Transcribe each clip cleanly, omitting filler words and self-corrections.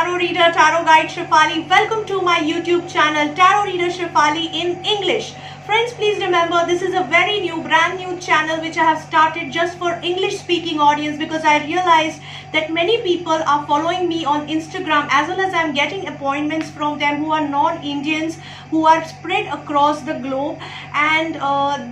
Tarot Reader, Tarot Guide Shefali. Welcome to my YouTube channel, Tarot Reader Shefali in English. Friends, please remember this is a very new, brand new channel which I have started just for English speaking audience, because I realized that many people are following me on Instagram, as well as I'm getting appointments from them who are non-Indians, who are spread across the globe, and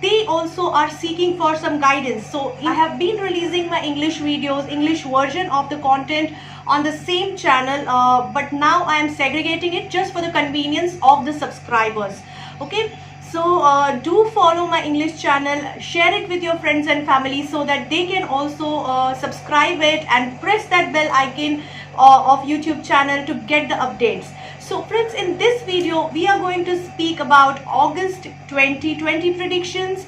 they also are seeking for some guidance. So I have been releasing my English videos, English version of the content on the same channel, but now I am segregating it just for the convenience of the subscribers. Okay, so do follow my English channel, share it with your friends and family so that they can also subscribe it and press that bell icon of YouTube channel to get the updates. So friends, in this video we are going to speak about August 2020 predictions.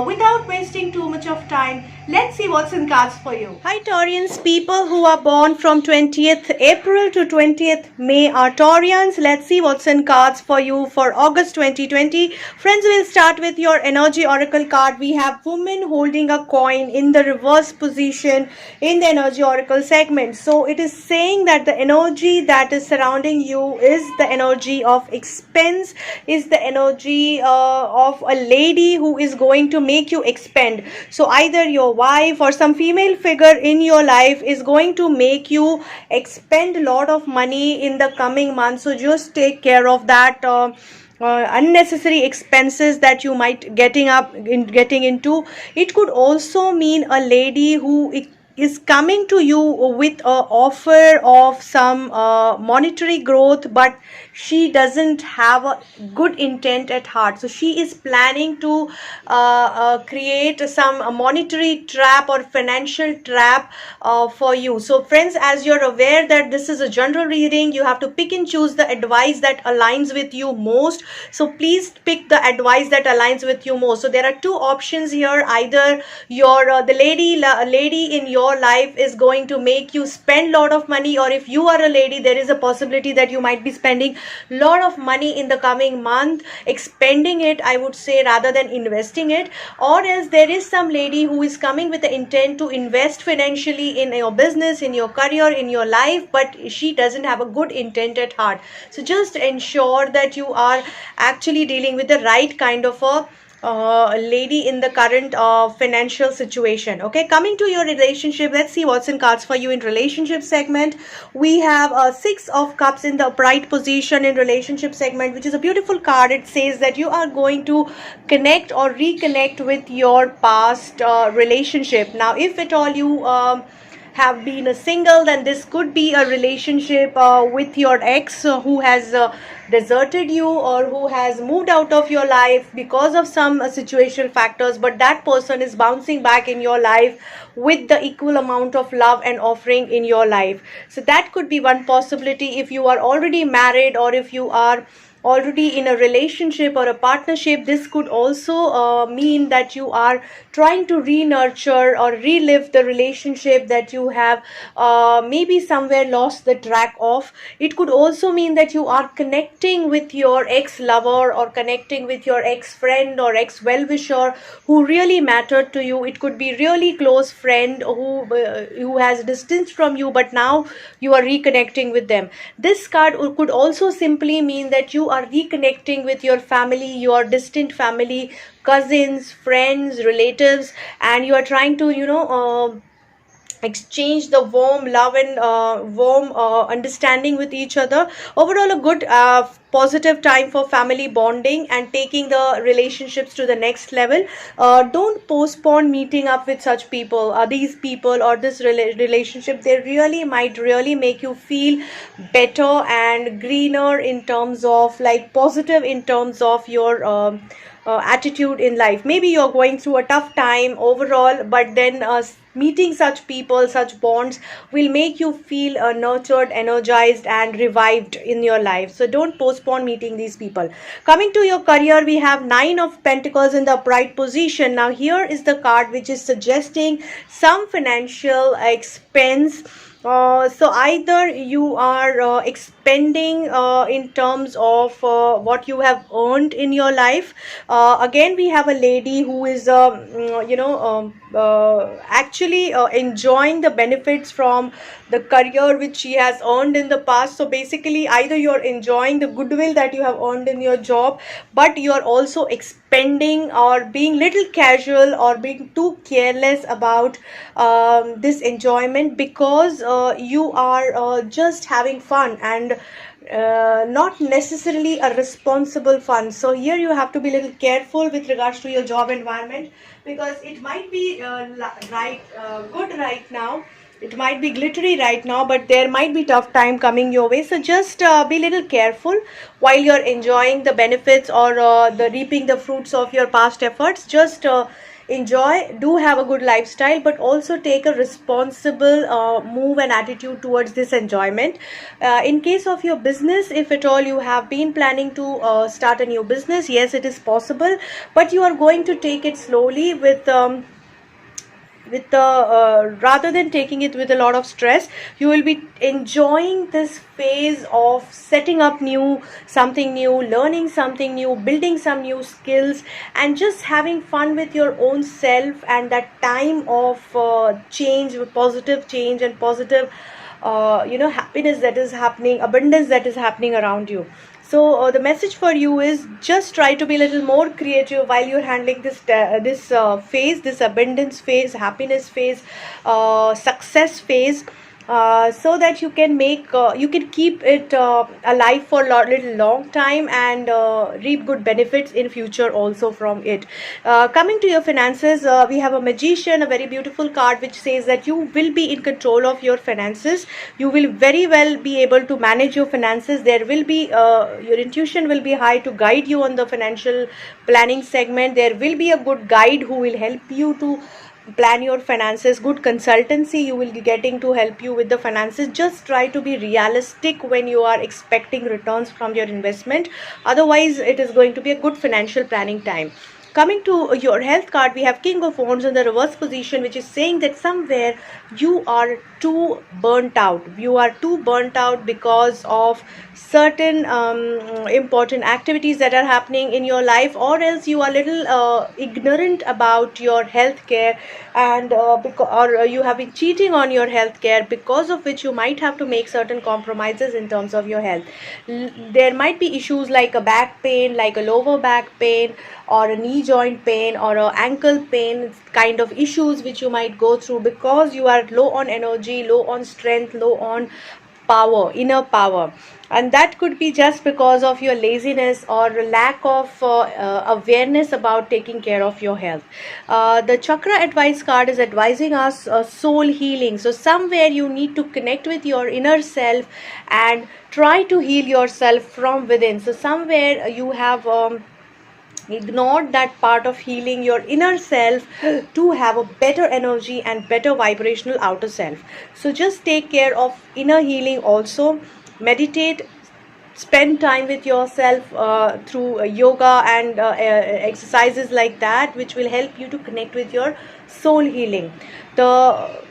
Without wasting too much of time, let's see what's in cards for you. Hi Taurians, people who are born from 20th April to 20th May are Taurians. Let's see what's in cards for you for August 2020. Friends, we'll start with your energy oracle card. We have woman holding a coin in the reverse position in the energy oracle segment. So it is saying that the energy that is surrounding you is the energy of expense, is the energy of a lady who is going to make you expend. So either your wife or some female figure in your life is going to make you expend a lot of money in the coming months. So just take care of that unnecessary expenses that you might getting into. It could also mean a lady who is coming to you with an offer of some monetary growth, but she doesn't have a good intent at heart. So she is planning to create some monetary trap or financial trap for you. So friends, as you're aware that this is a general reading, you have to pick and choose the advice that aligns with you most. So please pick the advice that aligns with you most. So there are two options here. Either your the lady in your life is going to make you spend a lot of money, or if you are a lady, there is a possibility that you might be spending a lot of money in the coming month, expending it, I would say, rather than investing it. Or else there is some lady who is coming with the intent to invest financially in your business, in your career, in your life, but she doesn't have a good intent at heart. So just ensure that you are actually dealing with the right kind of a lady in the current financial situation. Okay, coming to your relationship, let's see what's in cards for you in relationship segment. We have a Six of Cups in the upright position in relationship segment, which is a beautiful card. It says that you are going to connect or reconnect with your past relationship. Now if at all you have been a single, then this could be a relationship with your ex who has deserted you or who has moved out of your life because of some situational factors, but that person is bouncing back in your life with the equal amount of love and offering in your life. So that could be one possibility. If you are already married, or if you are already in a relationship or a partnership, this could also mean that you are trying to re-nurture or relive the relationship that you have maybe somewhere lost the track of. It could also mean that you are connecting with your ex-lover or connecting with your ex-friend or ex-well-wisher who really mattered to you. It could be really close friend who has distanced from you, but now you are reconnecting with them. This card could also simply mean that you are reconnecting with your family, your distant family, cousins, friends, relatives, and you are trying to exchange the warm love and warm understanding with each other. Overall, a good positive time for family bonding and taking the relationships to the next level. Don't postpone meeting up with such people. These people or this relationship, they really might really make you feel better and greener in terms of like positive in terms of your attitude in life. Maybe you're going through a tough time overall, but then meeting such people, such bonds will make you feel nurtured, energized and revived in your life. So don't postpone meeting these people. Coming to your career, we have Nine of Pentacles in the upright position. Now here is the card which is suggesting some financial expense. So either you are spending in terms of what you have earned in your life. Again, we have a lady who is actually enjoying the benefits from the career which she has earned in the past. So basically, either you're enjoying the goodwill that you have earned in your job, but you're also expending or being little casual or being too careless about this enjoyment, because you are just having fun and not necessarily a responsible fun. So here you have to be a little careful with regards to your job environment, because it might be good right now, it might be glittery right now, but there might be tough time coming your way. So just be a little careful while you're enjoying the benefits or the reaping the fruits of your past efforts. Just enjoy, do have a good lifestyle, but also take a responsible move and attitude towards this enjoyment. In case of your business, if at all you have been planning to start a new business, yes, it is possible, but you are going to take it slowly with the rather than taking it with a lot of stress. You will be enjoying this phase of setting up something new, learning something new, building some new skills, and just having fun with your own self, and that time of change, positive change and positive happiness that is happening, abundance that is happening around you. So the message for you is just try to be a little more creative while you're handling this phase, this abundance phase, happiness phase, success phase, so that you can keep it alive for little long time, and reap good benefits in future also from it. Coming to your finances, we have a magician, a very beautiful card which says that you will be in control of your finances. You will very well be able to manage your finances. There will be your intuition will be high to guide you on the financial planning segment. There will be a good guide who will help you to plan your finances, good consultancy you will be getting to help you with the finances. Just try to be realistic when you are expecting returns from your investment, otherwise it is going to be a good financial planning time. Coming to your health card, we have King of Wands in the reverse position, which is saying that somewhere you are too burnt out. You are too burnt out because of certain important activities that are happening in your life, or else you are little ignorant about your health care, and you have been cheating on your health care, because of which you might have to make certain compromises in terms of your health. There might be issues like a back pain, like a lower back pain, or a knee joint pain, or a ankle pain kind of issues which you might go through because you are low on energy, low on strength, low on power, inner power, and that could be just because of your laziness or lack of awareness about taking care of your health. The chakra advice card is advising us soul healing. So somewhere you need to connect with your inner self and try to heal yourself from within. So somewhere you have ignored that part of healing your inner self to have a better energy and better vibrational outer self. So just take care of inner healing also. Meditate, spend time with yourself through yoga and exercises like that, which will help you to connect with your soul healing. The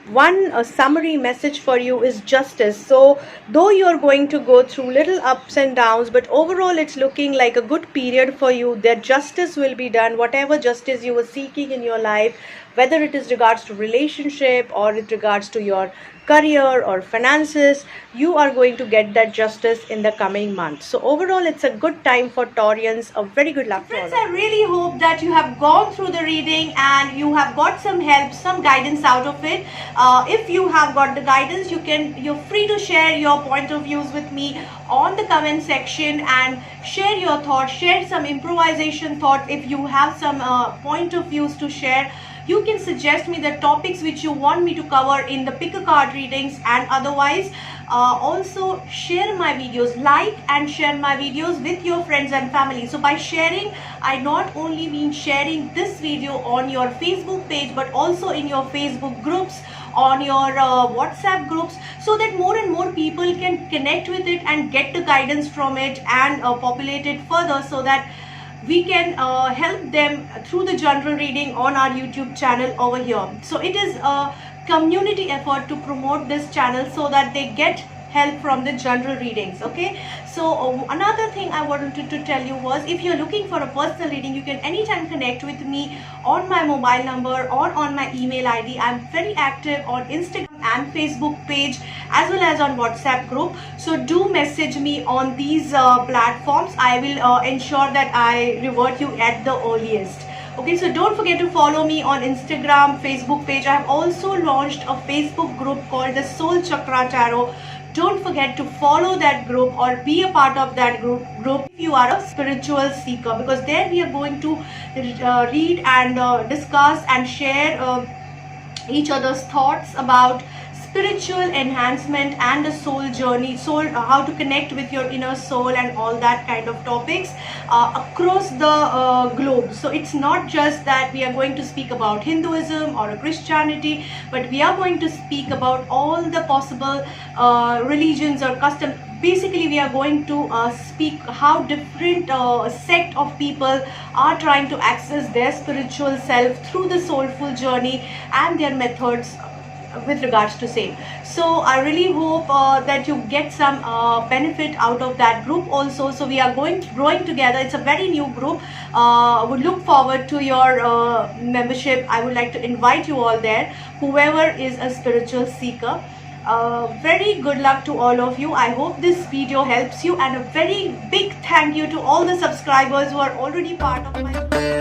one summary message for you is justice. So though you're going to go through little ups and downs, but overall it's looking like a good period for you. That justice will be done, whatever justice you were seeking in your life, whether it is regards to relationship or it regards to your career or finances, you are going to get that justice in the coming months. So overall it's a good time for Taurians. A very good luck. Friends, I really hope that you have gone through the reading and you have got some help, some guidance out of it. If you have got the guidance, you're free to share your point of views with me on the comment section and share your thoughts, share some improvisation thoughts. If you have some point of views to share, you can suggest me the topics which you want me to cover in the pick a card readings, and otherwise also share my videos, like and share my videos with your friends and family. So by sharing, I not only mean sharing this video on your Facebook page, but also in your Facebook groups, on your WhatsApp groups, so that more and more people can connect with it and get the guidance from it and populate it further, so that we can help them through the general reading on our YouTube channel over here. So it is a community effort to promote this channel so that they get help from the general readings. Okay, so another thing I wanted to tell you was, if you're looking for a personal reading, you can anytime connect with me on my mobile number or on my email ID. I'm very active on Instagram and Facebook page, as well as on WhatsApp group. So do message me on these platforms. I will ensure that I revert you at the earliest. Okay, so don't forget to follow me on Instagram, Facebook page. I have also launched a Facebook group called the Soul Chakra Tarot. Don't forget to follow that group or be a part of that group if you are a spiritual seeker, because there we are going to read and discuss and share each other's thoughts about spiritual enhancement and the soul journey, how to connect with your inner soul and all that kind of topics across the globe. So it's not just that we are going to speak about Hinduism or Christianity, but we are going to speak about all the possible religions or customs. Basically, we are going to speak how different sect of people are trying to access their spiritual self through the soulful journey and their methods with regards to same. So I really hope that you get some benefit out of that group also. So we are growing together. It's a very new group. Would look forward to your membership. I would like to invite you all there, whoever is a spiritual seeker. Very good luck to all of you. I hope this video helps you, and a very big thank you to all the subscribers who are already part of my